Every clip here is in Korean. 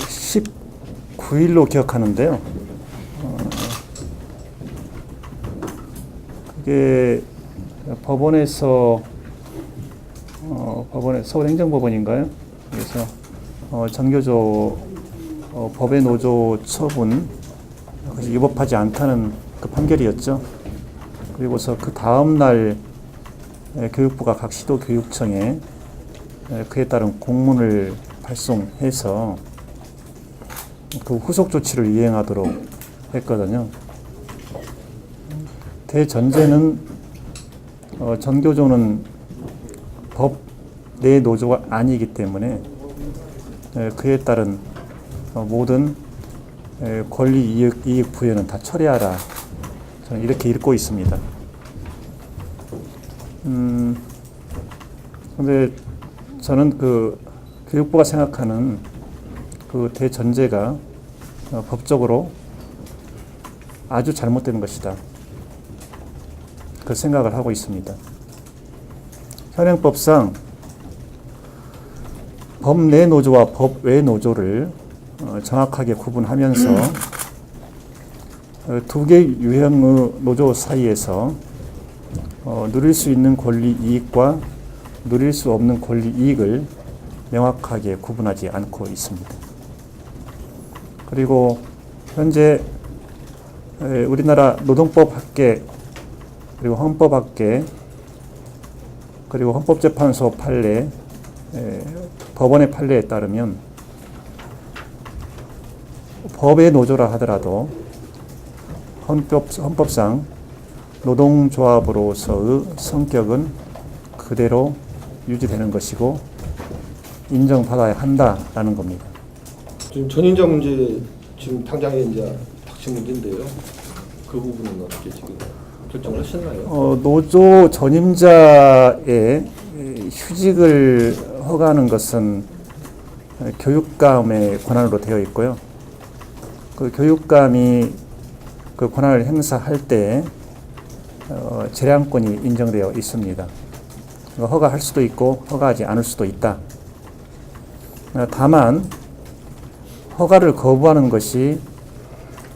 19일로 기억하는데요. 그게 법원에서 서울행정법원인가요? 그래서 전교조 법의 노조 처분 그것이 위법하지 않다는 그 판결이었죠. 그리고서 그 다음 날 교육부가 각 시도 교육청에 그에 따른 공문을 발송해서 그 후속 조치를 이행하도록 했거든요. 대전제는 전교조는 법 내 노조가 아니기 때문에 그에 따른 모든 권리 이익 부여는 다 처리하라. 저는 이렇게 읽고 있습니다. 근데 저는 그 교육부가 생각하는 그 대전제가 법적으로 아주 잘못된 것이다. 그 생각을 하고 있습니다. 현행법상 법 내 노조와 법 외 노조를 정확하게 구분하면서 두 개의 유형의 노조 사이에서 누릴 수 있는 권리 이익과 누릴 수 없는 권리 이익을 명확하게 구분하지 않고 있습니다. 그리고 현재 우리나라 노동법학계 그리고 헌법학계 그리고 헌법재판소 판례 법원의 판례에 따르면 법의 노조라 하더라도 헌법상 노동조합으로서의 성격은 그대로 유지되는 것이고 인정받아야 한다라는 겁니다. 지금 전임자 문제 지금 당장에 이제 닥친 문제인데요. 그 부분은 어떻게 지금 결정을 하셨나요? 노조 전임자의 휴직을 허가하는 것은 교육감의 권한으로 되어 있고요. 그 교육감이 그 권한을 행사할 때 재량권이 인정되어 있습니다. 허가할 수도 있고 허가하지 않을 수도 있다. 다만 허가를 거부하는 것이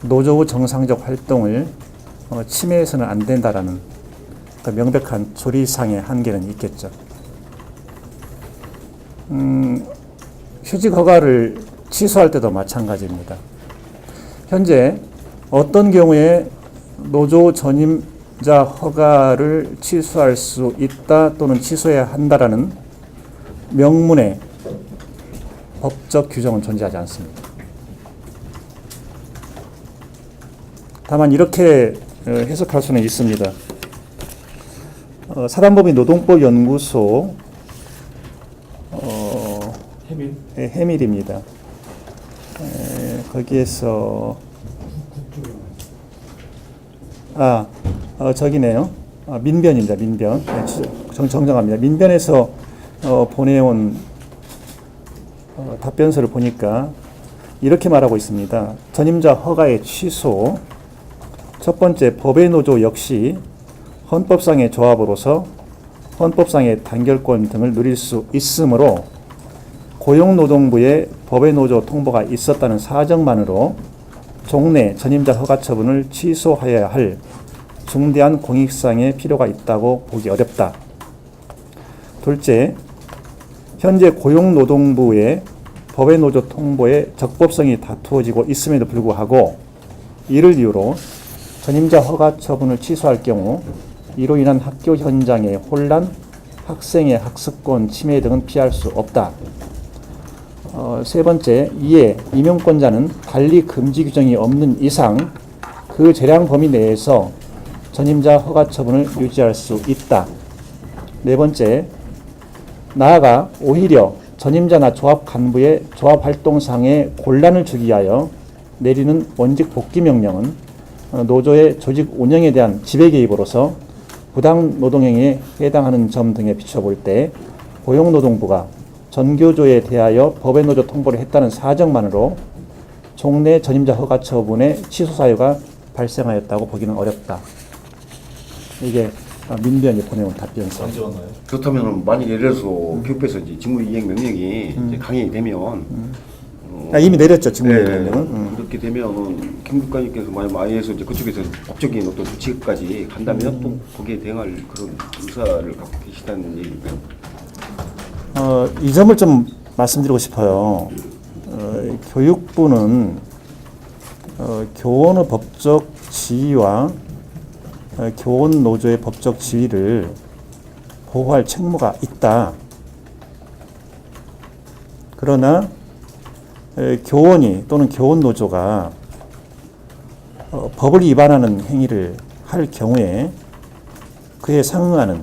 노조의 정상적 활동을 침해해서는 안 된다라는 명백한 조리상의 한계는 있겠죠. 휴직 허가를 취소할 때도 마찬가지입니다. 현재 어떤 경우에 노조 전임자 허가를 취소할 수 있다 또는 취소해야 한다라는 명문의 법적 규정은 존재하지 않습니다. 다만 이렇게 해석할 수는 있습니다. 사단법인 노동법연구소 해밀입니다. 거기에서 저기네요. 민변입니다. 민변. 정정합니다. 민변에서 보내온 답변서를 보니까 이렇게 말하고 있습니다. 전임자 허가의 취소. 첫 번째, 법의 노조 역시 헌법상의 조합으로서 헌법상의 단결권 등을 누릴 수 있으므로 고용노동부에 법의 노조 통보가 있었다는 사정만으로 종래 전임자 허가 처분을 취소하여야 할 중대한 공익상의 필요가 있다고 보기 어렵다. 둘째, 현재 고용노동부의 법의 노조 통보의 적법성이 다투어지고 있음에도 불구하고 이를 이유로 전임자 허가 처분을 취소할 경우 이로 인한 학교 현장의 혼란, 학생의 학습권 침해 등은 피할 수 없다. 세 번째, 이에 임용권자는 관리 금지 규정이 없는 이상 그 재량 범위 내에서 전임자 허가 처분을 유지할 수 있다. 네 번째, 나아가 오히려 전임자나 조합 간부의 조합 활동상에 곤란을 주기 위하여 내리는 원직 복귀 명령은 노조의 조직 운영에 대한 지배 개입으로서 부당 노동행위에 해당하는 점 등에 비춰볼 때 고용노동부가 전교조에 대하여 법의 노조 통보를 했다는 사정만으로 종래 전임자 허가 처분의 취소 사유가 발생하였다고 보기는 어렵다. 이게 민변이 보내온 답변서. 그렇다면 만약 예를 들어서 교육부에서 이제 직무이행 명령이 이제 강행이 되면 이미 내렸죠, 직무유예 명령은. 그렇게 되면 김 국장님께서 만약 아예에서 이제 그쪽에서 법적인 어떤 조치까지 간다면 또 거기에 대응할 그런 의사를 갖고 계시다는 얘기인가요? 이 점을 좀 말씀드리고 싶어요. 교육부는 교원의 법적 지위와 교원 노조의 법적 지위를 보호할 책무가 있다. 그러나 교원이 또는 교원 노조가 법을 위반하는 행위를 할 경우에 그에 상응하는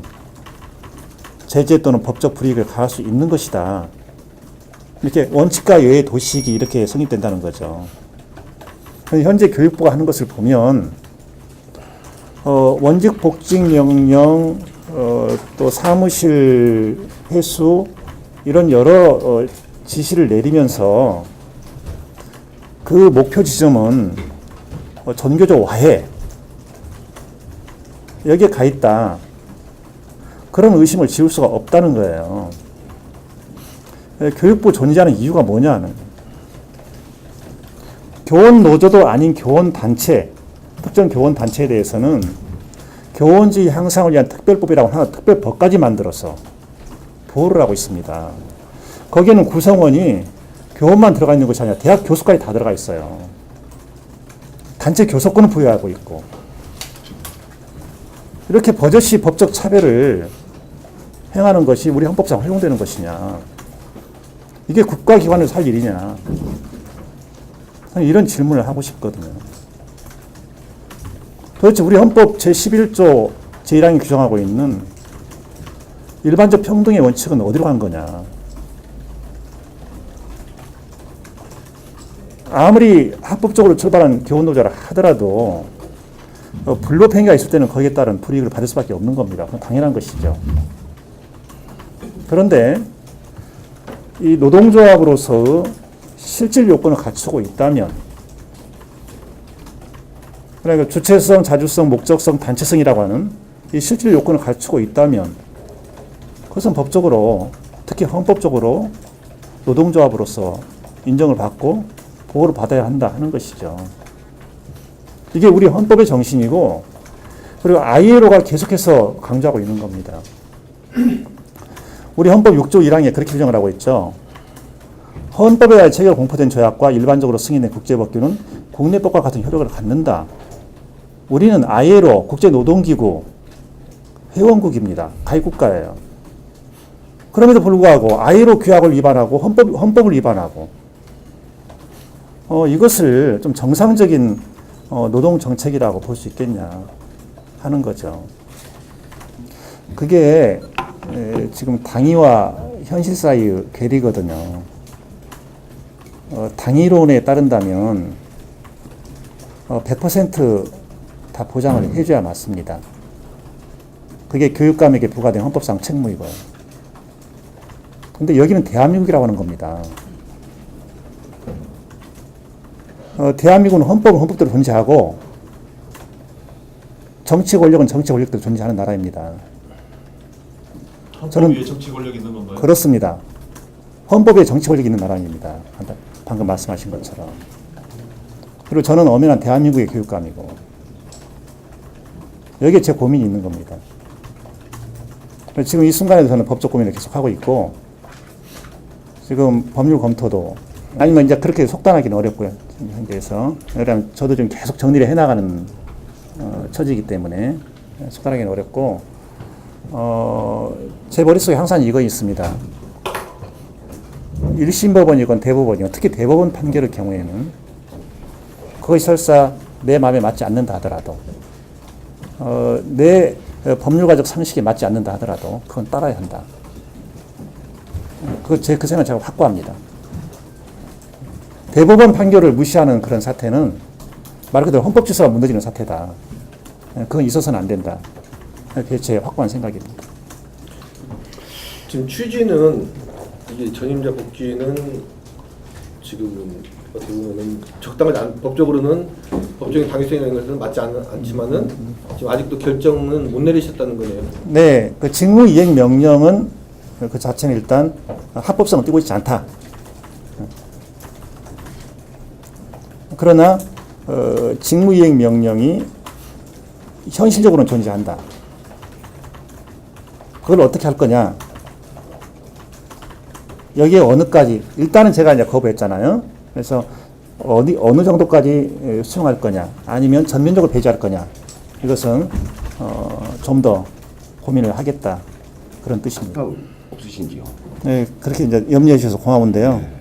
제재 또는 법적 불이익을 가할 수 있는 것이다. 이렇게 원칙과 외의 도식이 이렇게 성립된다는 거죠. 현재 교육부가 하는 것을 보면 원직 복직 명령, 또 사무실 회수 이런 여러 지시를 내리면서 그 목표 지점은 전교조 와해 여기에 가 있다. 그런 의심을 지울 수가 없다는 거예요. 교육부 존재하는 이유가 뭐냐는 교원 노조도 아닌 교원 단체, 특정 교원 단체에 대해서는 교원지 향상을 위한 특별법이라고 하나 특별법까지 만들어서 보호를 하고 있습니다. 거기에는 구성원이 교원만 들어가 있는 것이 아니라 대학 교수까지 다 들어가 있어요. 단체 교섭권을 부여하고 있고 이렇게 버젓이 법적 차별을 행하는 것이 우리 헌법상 활용되는 것이냐, 이게 국가기관에서 할 일이냐, 이런 질문을 하고 싶거든요. 도대체 우리 헌법 제11조 제1항이 규정하고 있는 일반적 평등의 원칙은 어디로 간 거냐. 아무리 합법적으로 출발한 교원노조라 하더라도 불법 행위가 있을 때는 거기에 따른 불이익을 받을 수밖에 없는 겁니다. 그건 당연한 것이죠. 그런데 이 노동조합으로서 실질 요건을 갖추고 있다면, 그러니까 주체성, 자주성, 목적성, 단체성이라고 하는 이 실질 요건을 갖추고 있다면 그것은 법적으로, 특히 헌법적으로 노동조합으로서 인정을 받고 보호를 받아야 한다 하는 것이죠. 이게 우리 헌법의 정신이고, 그리고 ILO가 계속해서 강조하고 있는 겁니다. 우리 헌법 6조 1항에 그렇게 규정을 하고 있죠. 헌법에 의해 체결 공포된 조약과 일반적으로 승인된 국제법규는 국내법과 같은 효력을 갖는다. 우리는 ILO 국제노동기구 회원국입니다. 가입국가예요. 그럼에도 불구하고 ILO 규약을 위반하고 헌법을 위반하고 이것을 좀 정상적인 노동 정책이라고 볼 수 있겠냐 하는 거죠. 그게 지금 당위와 현실 사이의 괴리거든요. 당위론에 따른다면 100% 다 보장을 해줘야 맞습니다. 그게 교육감에게 부과된 헌법상 책무이고요. 근데 여기는 대한민국이라고 하는 겁니다. 대한민국은 헌법은 헌법대로 존재하고 정치 권력은 정치 권력대로 존재하는 나라입니다. 헌법 위에 정치 권력이 있는 건가요? 그렇습니다. 헌법에 정치 권력이 있는 나라입니다. 방금 말씀하신 것처럼. 그리고 저는 엄연한 대한민국의 교육감이고 여기에 제 고민이 있는 겁니다. 지금 이 순간에도 저는 법적 고민을 계속 하고 있고 지금 법률 검토도 아니면 이제 그렇게 속단하기는 어렵고요. 지금 현재에서. 왜냐하면 저도 좀 계속 정리를 해나가는 처지이기 때문에 속단하기는 어렵고 제 머릿속에 항상 이거 있습니다. 1심 법원이건 대법원이건 특히 대법원 판결의 경우에는 그것이 설사 내 마음에 맞지 않는다 하더라도 내 법률가적 상식에 맞지 않는다 하더라도 그건 따라야 한다. 그 생각을 제가 확고합니다. 대법원 판결을 무시하는 그런 사태는 말 그대로 헌법 질서가 무너지는 사태다. 그건 있어서는 안 된다. 그게 제 확고한 생각입니다. 지금 취지는 이게 전임자 복귀는 지금 어떻게 보면은 법적으로는 법적인 당위성이라는 것은 맞지 않지만은 지금 아직도 결정은 못 내리셨다는 거네요. 네, 그 직무이행 명령은 그 자체는 일단 합법성을 띠고 있지 않다. 그러나 직무이행 명령이 현실적으로는 존재한다. 그걸 어떻게 할 거냐? 여기에 어느까지 일단은 제가 이제 거부했잖아요. 그래서 어느 정도까지 수용할 거냐, 아니면 전면적으로 폐지할 거냐, 이것은 좀 더 고민을 하겠다, 그런 뜻입니다. 없으신지요? 네, 그렇게 이제 염려해 주셔서 고마운데요.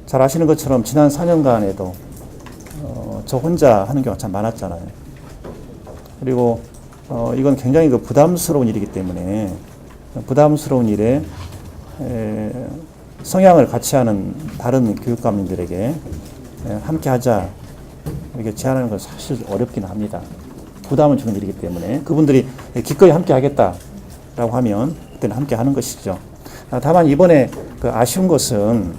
잘 아시는 것처럼 지난 4년간에도 저 혼자 하는 경우가 참 많았잖아요. 그리고 이건 굉장히 그 부담스러운 일이기 때문에 부담스러운 일에 성향을 같이 하는 다른 교육감님들에게 함께 하자 이렇게 제안하는 건 사실 어렵긴 합니다. 부담을 주는 일이기 때문에 그분들이 기꺼이 함께 하겠다라고 하면 그때는 함께 하는 것이죠. 다만 이번에 그 아쉬운 것은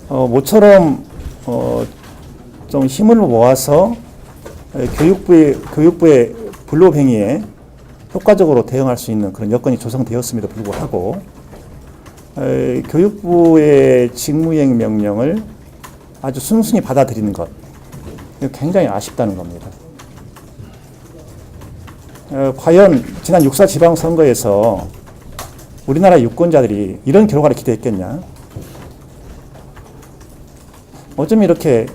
모처럼 좀 힘을 모아서 교육부의 불법 행위에 효과적으로 대응할 수 있는 그런 여건이 조성되었음에도 불구하고 교육부의 직무이행 명령을 아주 순순히 받아들이는 것, 굉장히 아쉽다는 겁니다. 과연 지난 6.4 지방선거에서 우리나라 유권자들이 이런 결과를 기대했겠냐? 어쩜 이렇게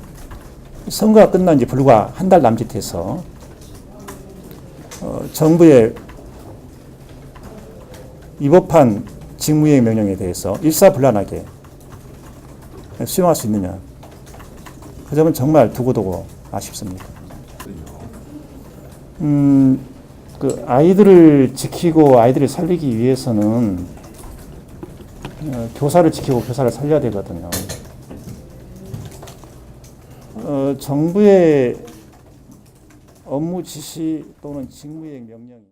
선거가 끝난 지 불과 한 달 남짓해서 정부의 위법한 직무이행 명령에 대해서 일사불란하게 수용할 수 있느냐? 그 점은 정말 두고두고 아쉽습니다. 그 아이들을 지키고 아이들을 살리기 위해서는 교사를 지키고 교사를 살려야 되거든요. 정부의 업무 지시 또는 직무이행 명령이